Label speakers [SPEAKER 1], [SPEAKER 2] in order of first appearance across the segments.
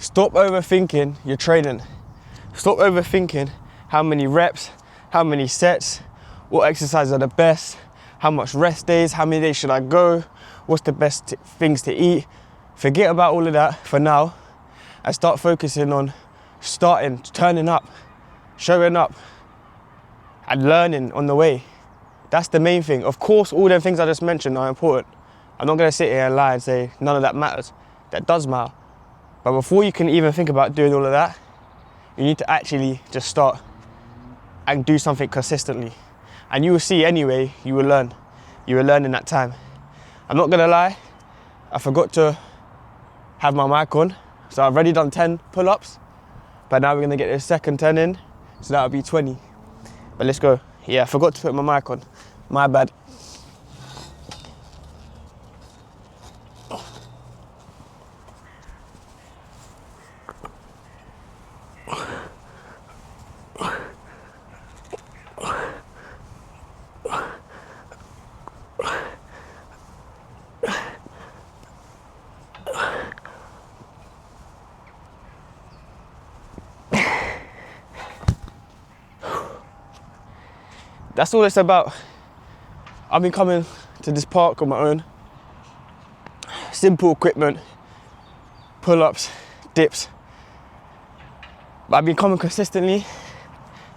[SPEAKER 1] Stop overthinking your training. Stop overthinking how many reps, how many sets, what exercises are the best, how much rest days, how many days should I go, what's the best things to eat. Forget about all of that for now and start focusing on turning up, showing up and learning on the way. That's the main thing. Of course, all them things I just mentioned are important. I'm not gonna sit here and lie and say none of that matters. That does matter. But before you can even think about doing all of that, you need to actually just start and do something consistently. And you will see anyway, you will learn. You will learn in that time. I'm not gonna lie, I forgot to have my mic on. So I've already done 10 pull-ups, but now we're gonna get the second 10 in, so that'll be 20. But let's go. Yeah, I forgot to put my mic on. My bad. That's all it's about. I've been coming to this park on my own. Simple equipment, pull-ups, dips. But I've been coming consistently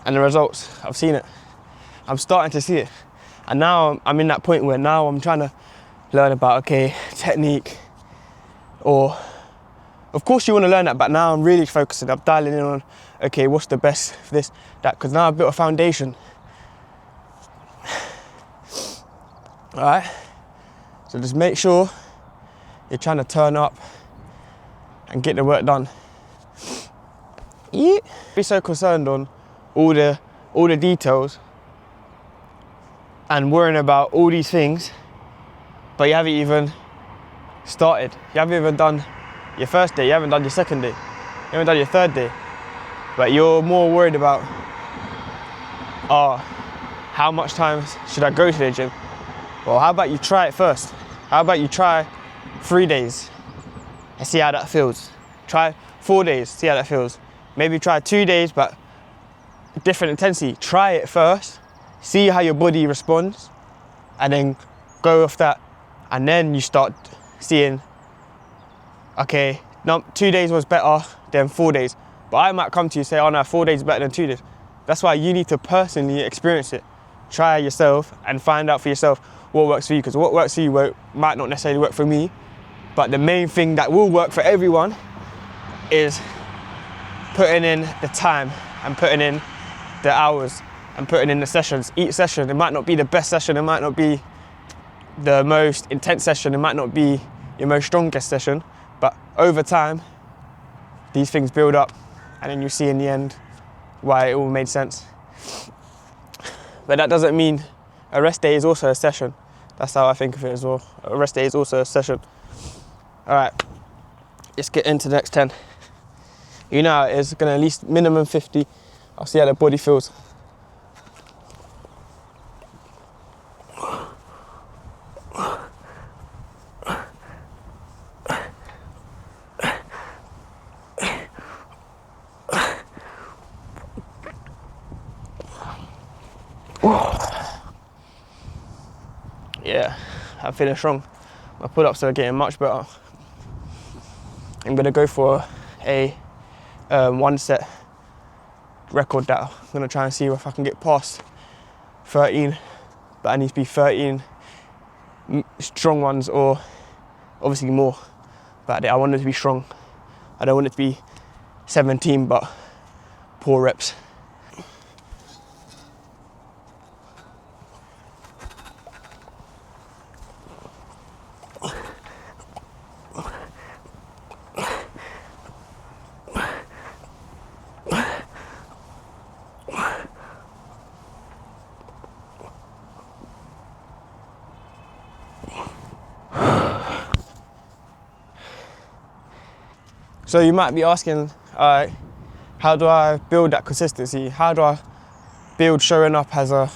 [SPEAKER 1] and the results, I've seen it. I'm starting to see it. And now I'm in that point where now I'm trying to learn about, okay, technique, or of course you want to learn that, but now I'm really focusing. I'm dialing in on, okay, what's the best for this, that, because now I've built a foundation. All right, so just make sure you're trying to turn up and get the work done. Yeah. Be so concerned on all the details and worrying about all these things, but you haven't even started. You haven't even done your first day. You haven't done your second day. You haven't done your third day. But you're more worried about, how much time should I go to the gym? Well, how about you try it first? How about you try 3 days and see how that feels? Try 4 days, see how that feels. Maybe try 2 days, but different intensity. Try it first, see how your body responds, and then go off that. And then you start seeing, okay, no, 2 days was better than 4 days. But I might come to you and say, oh no, 4 days is better than 2 days. That's why you need to personally experience it. Try it yourself and find out for yourself what works for you, because what works for you might not necessarily work for me, but the main thing that will work for everyone is putting in the time and putting in the hours and putting in the sessions. Each session, it might not be the best session, it might not be the most intense session, it might not be your most strongest session, but over time, these things build up and then you see in the end why it all made sense. But that doesn't mean a rest day is also a session. That's how I think of it as well. A rest day is also a session. All right, let's get into the next 10. You know how it is, gonna at least minimum 50. I'll see how the body feels. Yeah, I'm feeling strong. My pull-ups are getting much better. I'm gonna go for a 1 set record that I'm gonna try and see if I can get past 13, but I need to be 13 strong ones or obviously more, but I want it to be strong. I don't want it to be 17 but poor reps. So you might be asking, how do I build that consistency? How do I build showing up as a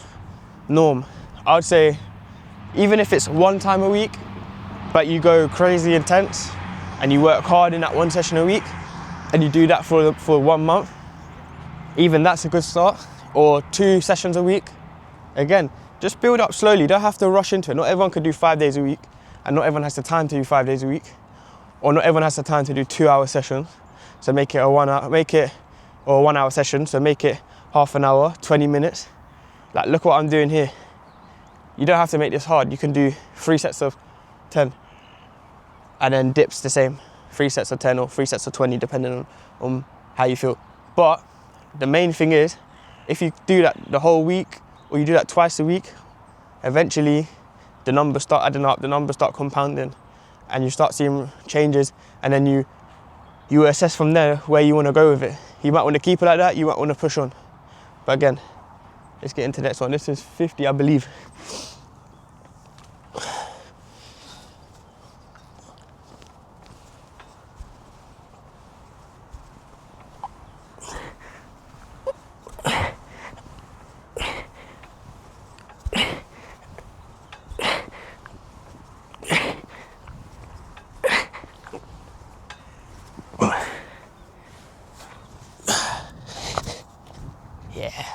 [SPEAKER 1] norm? I would say, even if it's 1 time a week, but you go crazy intense and you work hard in that 1 session a week, and you do that for 1 month, even that's a good start, or 2 sessions a week. Again, just build up slowly. You don't have to rush into it. Not everyone can do 5 days a week, and not everyone has the time to do 5 days a week, or not everyone has the time to do 2-hour sessions. So make it a 1 hour, or a 1 hour session. So make it half an hour, 20 minutes. Like, look what I'm doing here. You don't have to make this hard. You can do 3 sets of 10, and then dips the same. 3 sets of 10 or 3 sets of 20, depending on how you feel. But the main thing is, if you do that the whole week, or you do that twice a week, eventually the numbers start adding up, the numbers start compounding, and you start seeing changes, and then you assess from there where you want to go with it. You might want to keep it like that, you might want to push on. But again, let's get into the next one. This is 50, I believe. Yeah.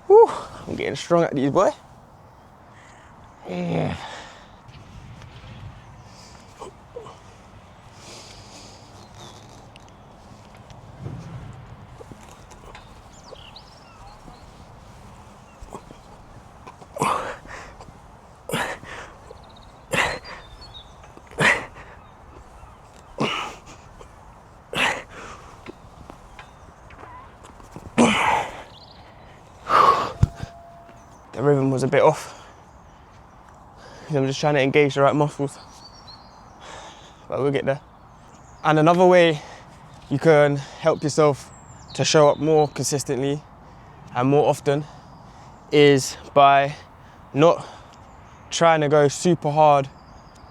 [SPEAKER 1] Woo, I'm getting strong at these, boy. Yeah. The rhythm was a bit off. I'm just trying to engage the right muscles, but we'll get there. And another way you can help yourself to show up more consistently and more often is by not trying to go super hard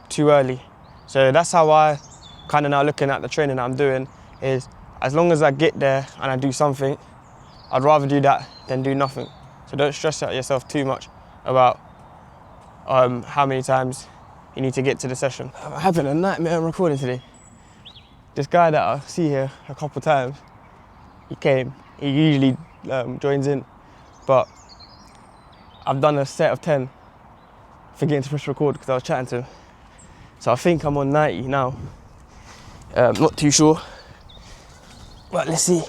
[SPEAKER 1] too early. So that's how I kind of now looking at the training that I'm doing, is as long as I get there and I do something, I'd rather do that than do nothing. So don't stress out yourself too much about how many times you need to get to the session. I'm having a nightmare recording today. This guy that I see here a couple times, he usually joins in, but I've done a set of 10 forgetting to press record because I was chatting to him. So I think I'm on 90 now. Not too sure, but let's see.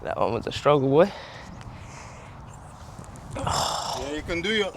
[SPEAKER 1] That one was a struggle, boy.
[SPEAKER 2] Yeah, you can do your...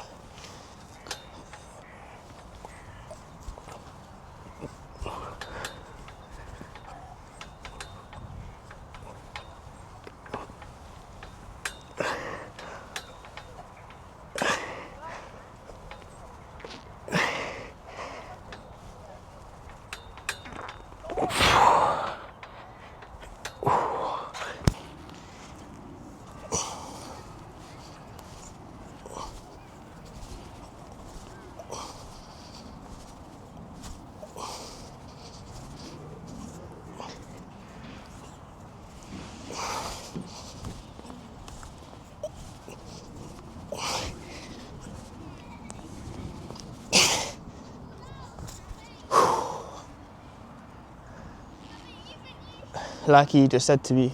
[SPEAKER 1] Like he just said to me,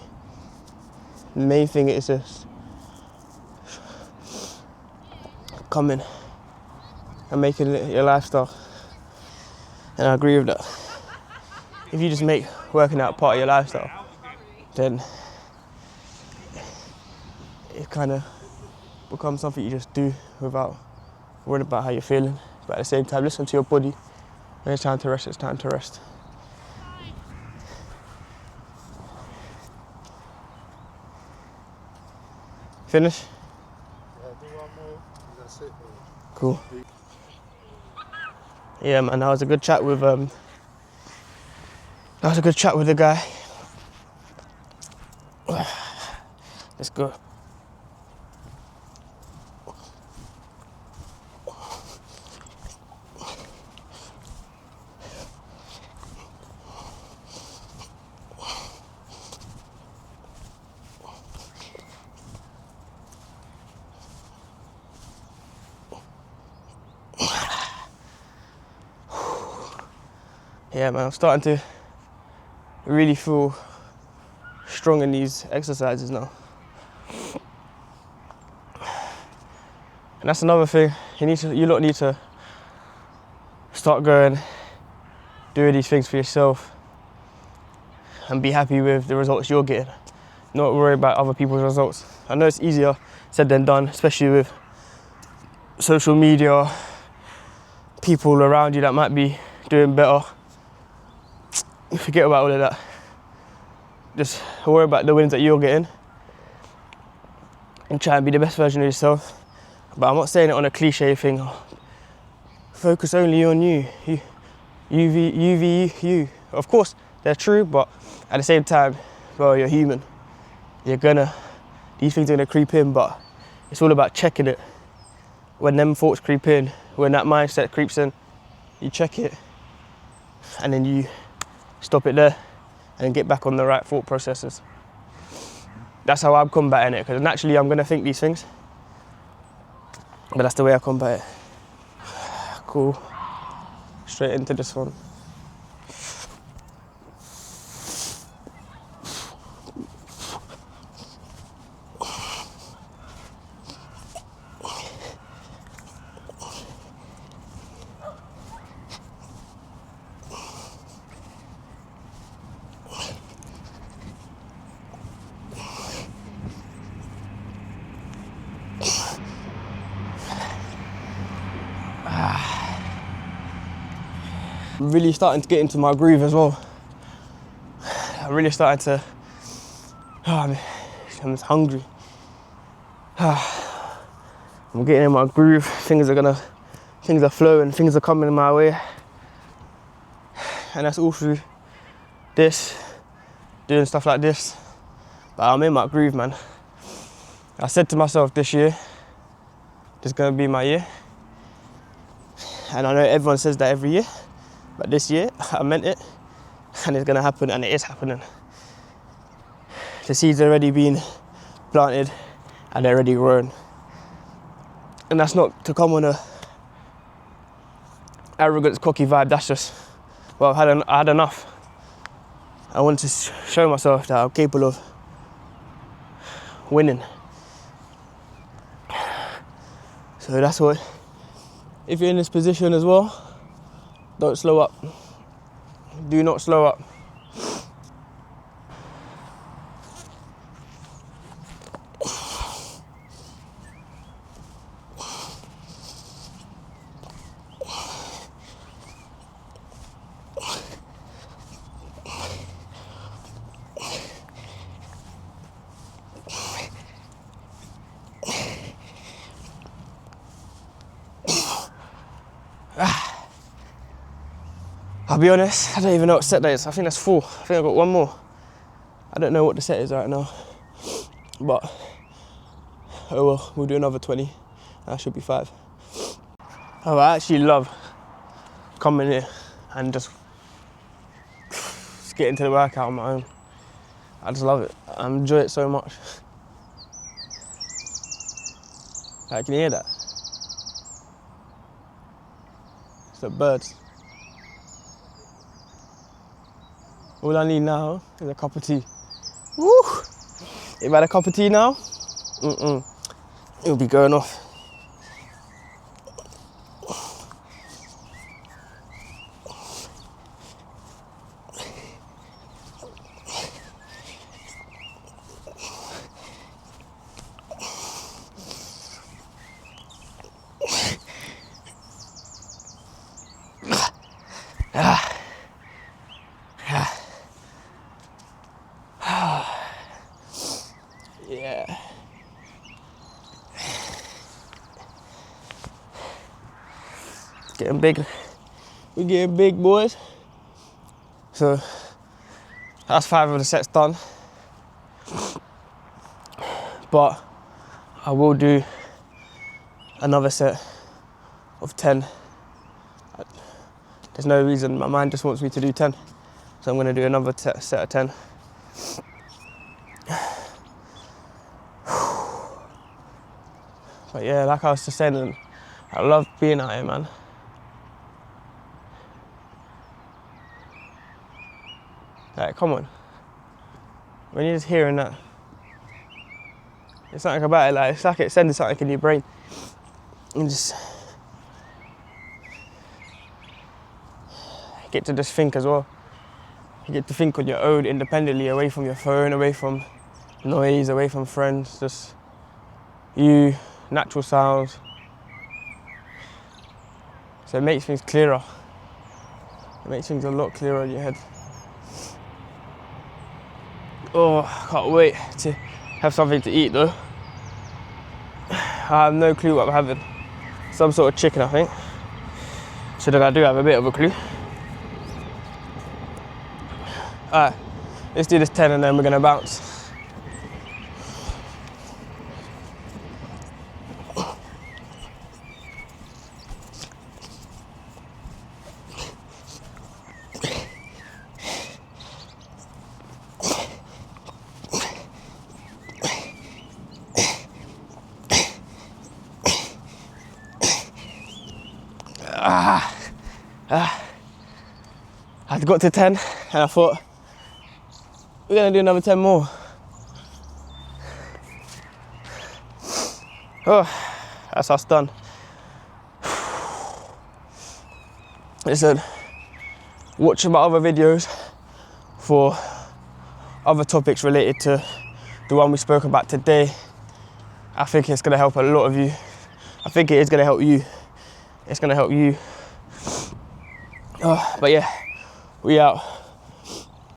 [SPEAKER 1] the main thing is just coming and making it your lifestyle. And I agree with that. If you just make working out part of your lifestyle, then it kind of becomes something you just do without worrying about how you're feeling. But at the same time, listen to your body. When it's time to rest, it's time to rest. Finish?
[SPEAKER 2] Yeah, do one more. That's it.
[SPEAKER 1] Cool. Yeah, man, that was a good chat with the guy. Let's go. yeah, man, I'm starting to really feel strong in these exercises now. And that's another thing, you lot need to start going, doing these things for yourself and be happy with the results you're getting. Not worry about other people's results. I know it's easier said than done, especially with social media, people around you that might be doing better. Forget about all of that. Just worry about the wins that you're getting and try and be the best version of yourself. But I'm not saying it on a cliche thing. Focus only on you. You. Of course, they're true, but at the same time, bro, you're human. These things are gonna creep in, but it's all about checking it. When them thoughts creep in, when that mindset creeps in, you check it, and then you stop it there and get back on the right thought processes. That's how I'm combating it, because naturally I'm gonna think these things, but that's the way I combat it. Cool. Straight into this one. I'm really starting to get into my groove as well. I'm really starting to, I'm just hungry. I'm getting in my groove, things are flowing, things are coming my way. And that's all through this, doing stuff like this. But I'm in my groove, man. I said to myself this year, this is gonna be my year. And I know everyone says that every year, but this year, I meant it, and it's gonna happen, and it is happening. The seeds are already been planted, and they're already grown. And that's not to come on a arrogant, cocky vibe, that's just, well, I had enough. I want to show myself that I'm capable of winning. So that's what, if you're in this position as well, don't slow up. Do not slow up. I'll be honest, I don't even know what set that is. I think that's 4. I think I've got one more. I don't know what the set is right now. But, oh well, we'll do another 20. That should be 5. Oh, I actually love coming here and just get into the workout on my own. I just love it. I enjoy it so much. Like, can you hear that? It's the birds. All I need now is a cup of tea. Woo! If I had a cup of tea now, it'll be going off. Yeah. Getting big. We're getting big, boys. So that's 5 of the sets done. But I will do another set of 10. There's no reason, my mind just wants me to do 10. So I'm gonna do another set of 10. But yeah, like I was just saying, I love being out here, man. Like, come on. When you're just hearing that, there's something about it, like, it's like it's sending something in your brain. You just get to just think as well. You get to think on your own, independently, away from your phone, away from noise, away from friends, just you, natural sounds. So it makes things clearer. It makes things a lot clearer in your head. Oh, I can't wait to have something to eat though. I have no clue what I'm having. Some sort of chicken, I think. So that I do have a bit of a clue. Alright, let's do this 10 and then we're gonna bounce. I got to 10 and I thought, we're gonna do another 10 more. Oh, that's us done. Listen, watch my other videos for other topics related to the one we spoke about today. I think it's gonna help a lot of you. I think it is gonna help you. It's gonna help you. But yeah, we out.